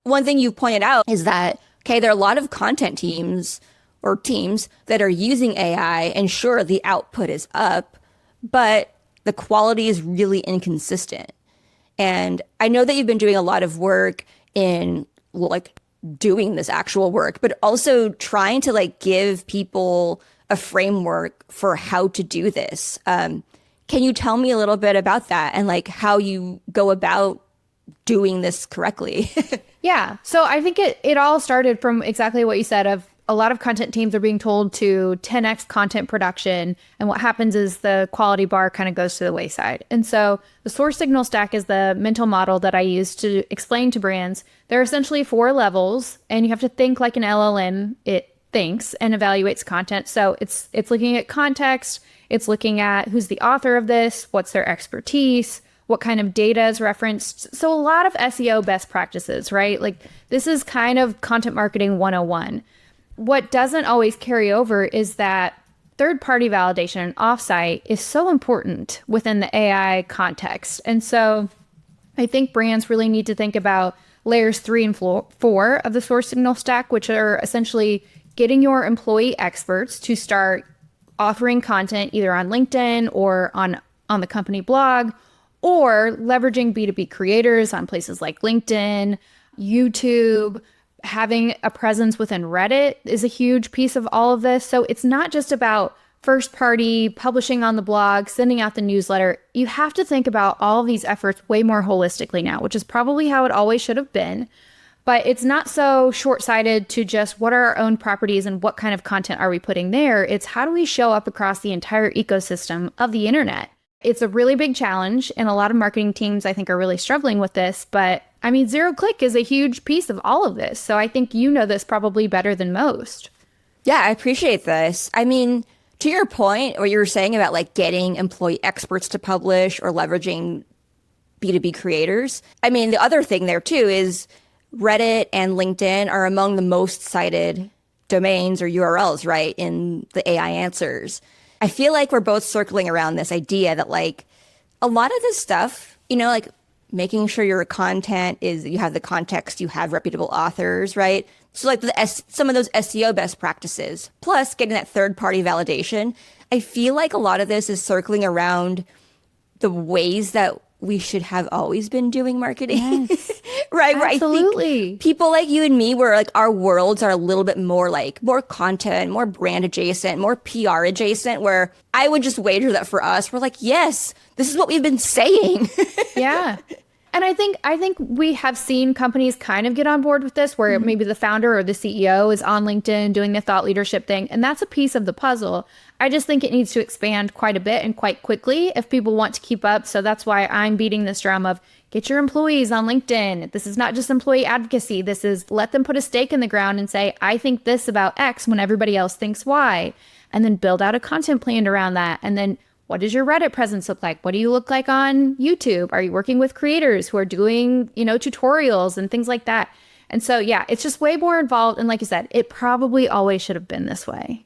one thing you pointed out is that, okay, there are a lot of content teams or teams that are using AI, and sure, the output is up, but the quality is really inconsistent. And I know that you've been doing a lot of work in like doing this actual work, but also trying to like give people a framework for how to do this. Can you tell me a little bit about that and like how you go about doing this correctly? Yeah. So I think it all started from exactly what you said of a lot of content teams are being told to 10x content production. And what happens is the quality bar kind of goes to the wayside. And so the source signal stack is the mental model that I use to explain to brands. There are essentially 4 levels, and you have to think like an LLM. It thinks and evaluates content. So it's looking at context. It's looking at who's the author of this, what's their expertise, what kind of data is referenced. So a lot of SEO best practices, right? Like this is kind of content marketing 101. What doesn't always carry over is that third-party validation and offsite is so important within the AI context. And so I think brands really need to think about layers 3 and 4 of the source signal stack, which are essentially getting your employee experts to start authoring content either on LinkedIn or on the company blog, or leveraging B2B creators on places like LinkedIn, YouTube. Having a presence within Reddit is a huge piece of all of this. So it's not just about first party publishing on the blog, sending out the newsletter. You have to think about all of these efforts way more holistically now, which is probably how it always should have been. But it's not so short-sighted to just what are our own properties and what kind of content are we putting there. It's how do we show up across the entire ecosystem of the internet? It's a really big challenge, and a lot of marketing teams, I think, are really struggling with this. But I mean, zero click is a huge piece of all of this. So I think you know this probably better than most. Yeah, I appreciate this. I mean, to your point, what you were saying about like getting employee experts to publish or leveraging B2B creators. I mean, the other thing there too is Reddit and LinkedIn are among the most cited domains or URLs, right, in the AI answers. I feel like we're both circling around this idea that like a lot of this stuff, you know, like making sure your content is, you have the context, you have reputable authors, right? So like some of those SEO best practices, plus getting that third party validation. I feel like a lot of this is circling around the ways that we should have always been doing marketing. Yes, right? absolutely. I think people like you and me, where like our worlds are a little bit more like more content, more brand adjacent, more PR adjacent, where I would just wager that for us, we're like, yes, this is what we've been saying. Yeah. And I think we have seen companies kind of get on board with this, where maybe the founder or the CEO is on LinkedIn doing the thought leadership thing. And that's a piece of the puzzle. I just think it needs to expand quite a bit and quite quickly if people want to keep up. So that's why I'm beating this drum of get your employees on LinkedIn. This is not just employee advocacy. This is let them put a stake in the ground and say, I think this about X when everybody else thinks Y. And then build out a content plan around that. And then what does your Reddit presence look like? What do you look like on YouTube? Are you working with creators who are doing, tutorials and things like that? And so, yeah, it's just way more involved. And like you said, it probably always should have been this way.